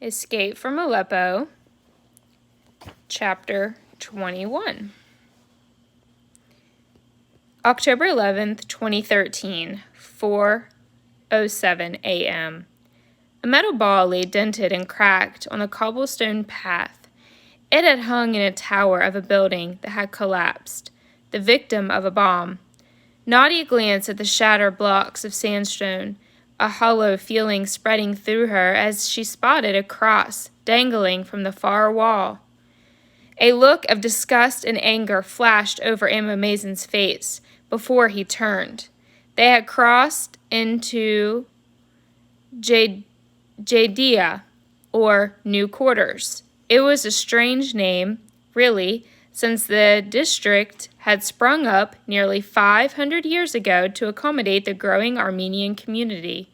Escape from Aleppo, Chapter 21. October 11th, 2013, 4:07 a.m. A metal ball lay dented and cracked on the cobblestone path. It had hung in a tower of a building that had collapsed, the victim of a bomb. Nadia glanced at the shattered blocks of sandstone, a hollow feeling spreading through her as she spotted a cross dangling from the far wall. A look of disgust and anger flashed over Emma Mason's face before he turned. They had crossed into Jadea, or New Quarters. It was a strange name, really, since the district had sprung up nearly 500 years ago to accommodate the growing Armenian community.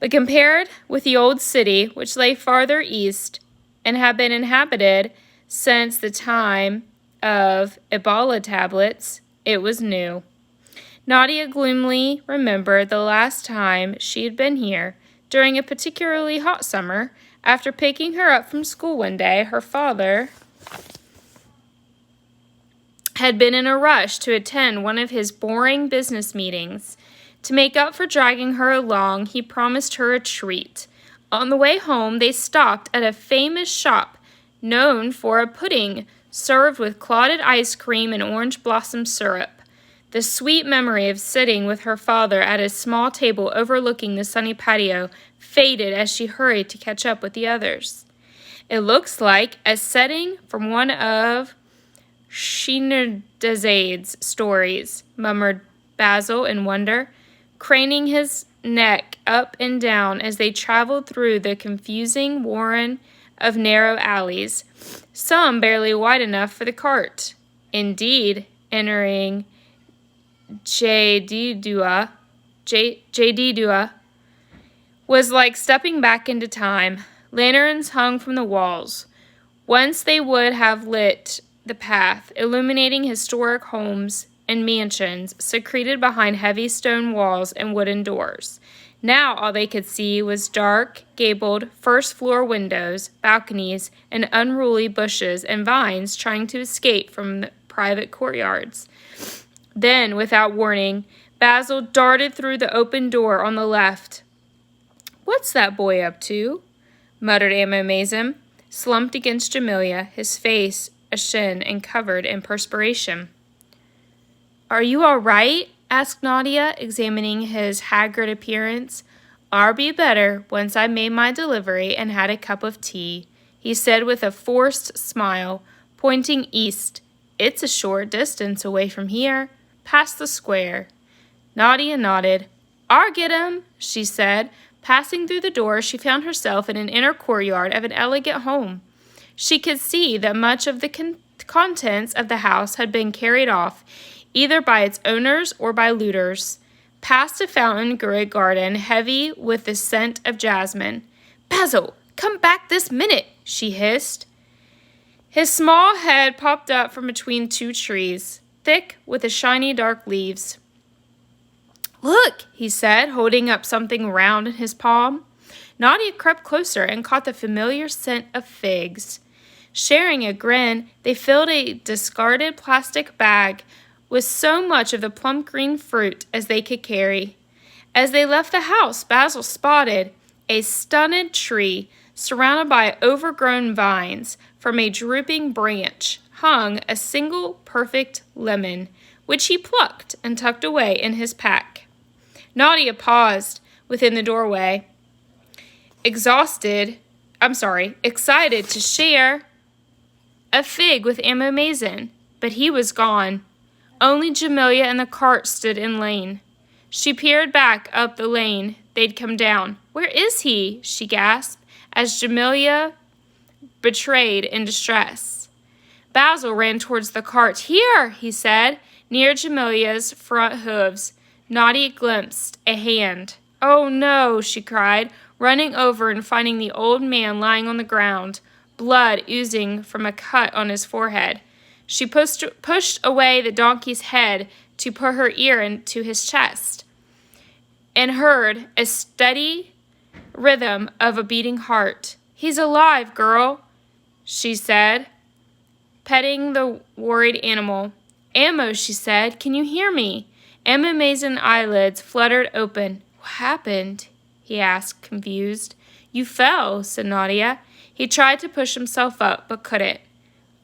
But compared with the old city, which lay farther east and had been inhabited since the time of Ebola tablets, it was new. Nadia gloomily remembered the last time she had been here, during a particularly hot summer. After picking her up from school one day, her father had been in a rush to attend one of his boring business meetings. To make up for dragging her along, he promised her a treat. On the way home, they stopped at a famous shop known for a pudding served with clotted ice cream and orange blossom syrup. The sweet memory of sitting with her father at a small table overlooking the sunny patio faded as she hurried to catch up with the others. It looks like a setting from one of Schneerzade's stories, murmured Basil in wonder, craning his neck up and down as they traveled through the confusing warren of narrow alleys, some barely wide enough for the cart. Indeed, entering Jadidua was like stepping back into time. Lanterns hung from the walls. Once they would have lit the path, illuminating historic homes and mansions secreted behind heavy stone walls and wooden doors. Now all they could see was dark, gabled, first-floor windows, balconies, and unruly bushes and vines trying to escape from the private courtyards. Then, without warning, Basil darted through the open door on the left. "What's that boy up to?" muttered Emma Mason, slumped against Jamelia, his face ashen and covered in perspiration. "Are you all right?" asked Nadia, examining his haggard appearance. "I'll be better once I made my delivery and had a cup of tea," he said with a forced smile, pointing east. "It's a short distance away from here, past the square." Nadia nodded. "I'll get him," she said. Passing through the door, she found herself in an inner courtyard of an elegant home. She could see that much of the contents of the house had been carried off, either by its owners or by looters. Past a fountain grew a garden heavy with the scent of jasmine. "Basil, come back this minute," she hissed. His small head popped up from between two trees, thick with the shiny dark leaves. "Look," he said, holding up something round in his palm. Nadia crept closer and caught the familiar scent of figs. Sharing a grin, they filled a discarded plastic bag with so much of the plump green fruit as they could carry. As they left the house, Basil spotted a stunted tree surrounded by overgrown vines. From a drooping branch hung a single perfect lemon, which he plucked and tucked away in his pack. Nadia paused within the doorway, excited to share a fig with Emma Mason, but he was gone. Only Jamelia and the cart stood in lane. She peered back up the lane they'd come down. "Where is he?" she gasped, as Jamelia betrayed in distress. Basil ran towards the cart. "Here," he said, near Jamelia's front hooves. Nadia glimpsed a hand. "Oh no," she cried, running over and finding the old man lying on the ground, blood oozing from a cut on his forehead. She pushed away the donkey's head to put her ear into his chest, and heard a steady rhythm of a beating heart. He's alive, girl, she said, petting the worried animal. Ammo, she said, can you hear me? Ammo-Mazon's eyelids fluttered open. What happened? He asked, confused. You fell, said Nadia. He tried to push himself up, but couldn't.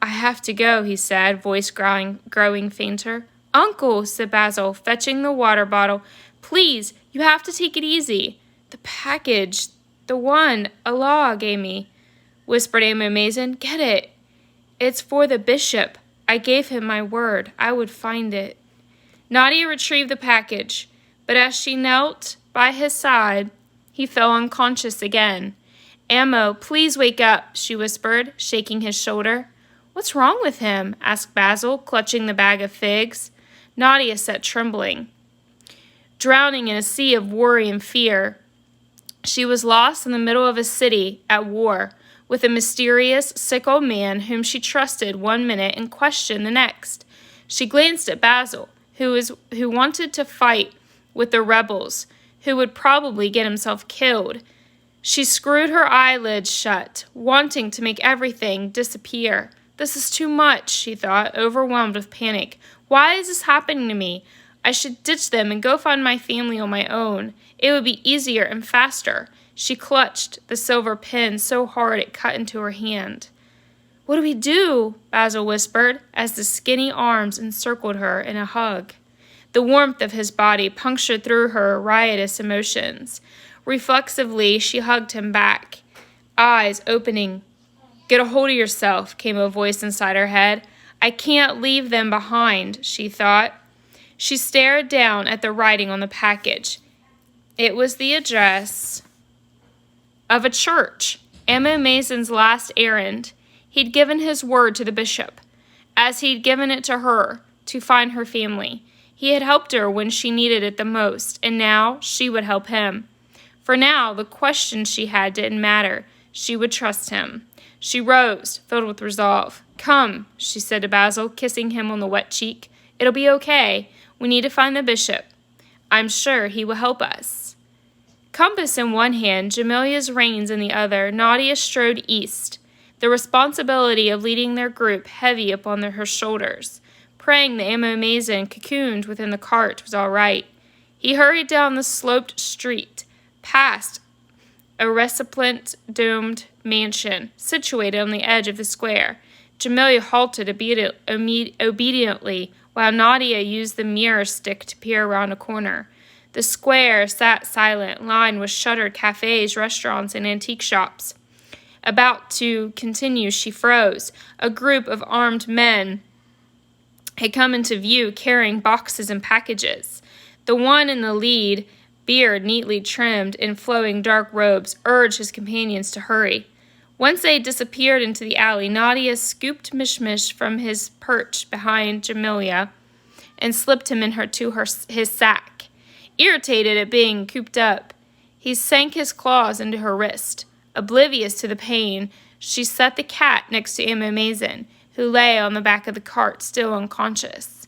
I have to go, he said, voice growing fainter. Uncle, said Basil, fetching the water bottle. Please, you have to take it easy. The package, the one Allah gave me, whispered Ammo-Mazon. Get it. It's for the bishop. I gave him my word. I would find it. Nadia retrieved the package, but as she knelt by his side, he fell unconscious again. Ammo, please wake up, she whispered, shaking his shoulder. What's wrong with him? Asked Basil, clutching the bag of figs. Nadia sat trembling, drowning in a sea of worry and fear. She was lost in the middle of a city at war with a mysterious, sick old man whom she trusted one minute and questioned the next. She glanced at Basil, who wanted to fight with the rebels, who would probably get himself killed. She screwed her eyelids shut, wanting to make everything disappear. This is too much, she thought, overwhelmed with panic. Why is this happening to me? I should ditch them and go find my family on my own. It would be easier and faster. She clutched the silver pin so hard it cut into her hand. What do we do? Basil whispered, as the skinny arms encircled her in a hug. The warmth of his body punctured through her riotous emotions. Reflexively, she hugged him back, eyes opening. Get a hold of yourself, came a voice inside her head. I can't leave them behind, she thought. She stared down at the writing on the package. It was the address of a church, Ammo-Mazon's last errand. He'd given his word to the bishop, as he'd given it to her, to find her family. He had helped her when she needed it the most, and now she would help him. For now, the questions she had didn't matter. She would trust him. She rose, filled with resolve. Come, she said to Basil, kissing him on the wet cheek. It'll be okay. We need to find the bishop. I'm sure he will help us. Compass in one hand, Jamilia's reins in the other, Nadia strode east, the responsibility of leading their group heavy upon her shoulders. Praying the Ammo-Mazon cocooned within the cart was all right. He hurried down the sloped street, past a resplendent domed mansion situated on the edge of the square. Jamilia halted obediently while Nadia used the mirror stick to peer around a corner. The square sat silent, lined with shuttered cafes, restaurants, and antique shops. About to continue, she froze. A group of armed men had come into view carrying boxes and packages. The one in the lead, beard neatly trimmed in flowing dark robes, urged his companions to hurry. Once they disappeared into the alley, Nadia scooped Mishmish from his perch behind Jamilia and slipped him into his sack. Irritated at being cooped up, he sank his claws into her wrist. Oblivious to the pain, she set the cat next to Ammo-Mazon, who lay on the back of the cart, still unconscious.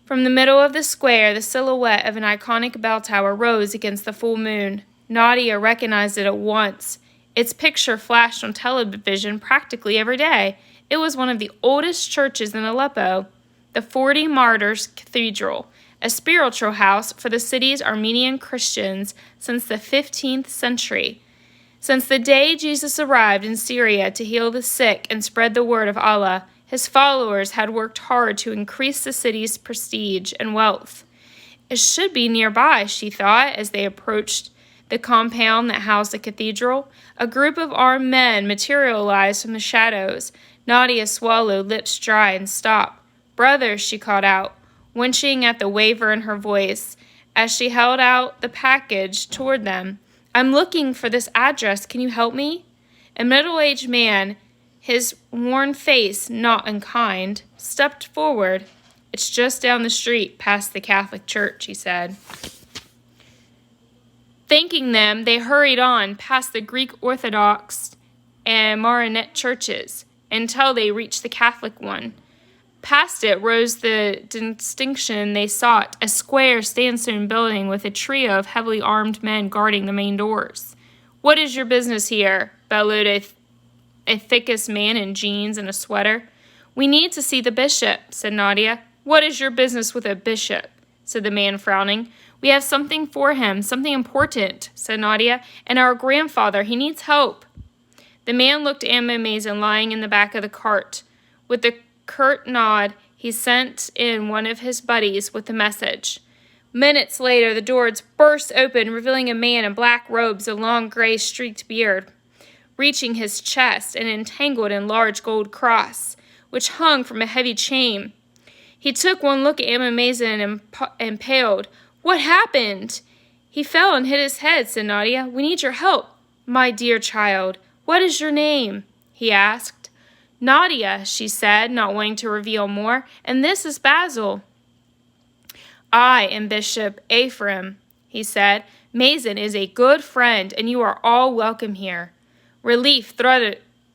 From the middle of the square, the silhouette of an iconic bell tower rose against the full moon. Nadia recognized it at once. Its picture flashed on television practically every day. It was one of the oldest churches in Aleppo, the 40 Martyrs Cathedral, a spiritual house for the city's Armenian Christians since the 15th century. Since the day Jesus arrived in Syria to heal the sick and spread the word of Allah, his followers had worked hard to increase the city's prestige and wealth. It should be nearby, she thought, as they approached the compound that housed the cathedral. A group of armed men materialized from the shadows. Nadia swallowed, lips dry, and stopped. Brother, she called out, winching at the waver in her voice as she held out the package toward them. I'm looking for this address. Can you help me? A middle-aged man, his worn face not unkind, stepped forward. It's just down the street past the Catholic church, he said. Thanking them, they hurried on past the Greek Orthodox and Maronite churches until they reached the Catholic one. Past it rose the distinction they sought, a square sandstone building with a trio of heavily armed men guarding the main doors. What is your business here? bellowed a thickish man in jeans and a sweater. We need to see the bishop, said Nadia. What is your business with a bishop? Said the man, frowning. We have something for him, something important, said Nadia, and our grandfather, he needs help. The man looked at Aunt Mason lying in the back of the cart. With a curt nod, he sent in one of his buddies with the message. Minutes later, the doors burst open, revealing a man in black robes, a long gray streaked beard, reaching his chest, and entangled in large gold cross, which hung from a heavy chain. He took one look at Aunt Mason and paled. What happened? He fell and hit his head, said Nadia. We need your help. My dear child, what is your name? He asked. Nadia, she said, not wanting to reveal more, and this is Basil. I am Bishop Ephraim, he said. Mason is a good friend, and you are all welcome here. Relief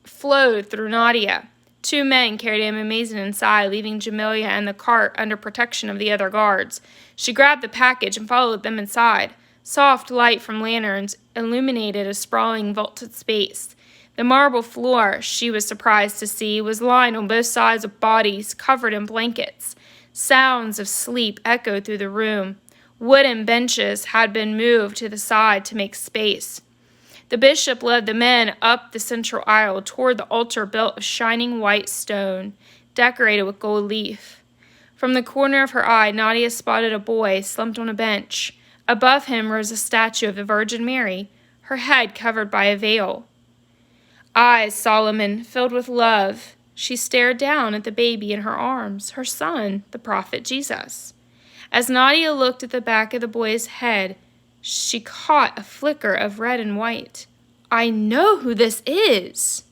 flowed through Nadia. 2 men carried Aunt Mason inside, leaving Jamelia and the cart under protection of the other guards. She grabbed the package and followed them inside. Soft light from lanterns illuminated a sprawling vaulted space. The marble floor, she was surprised to see, was lined on both sides with bodies covered in blankets. Sounds of sleep echoed through the room. Wooden benches had been moved to the side to make space. The bishop led the men up the central aisle toward the altar built of shining white stone, decorated with gold leaf. From the corner of her eye, Nadia spotted a boy slumped on a bench. Above him rose a statue of the Virgin Mary, her head covered by a veil. Eyes solemn and filled with love, she stared down at the baby in her arms, her son, the prophet Jesus. As Nadia looked at the back of the boy's head, she caught a flicker of red and white. I know who this is.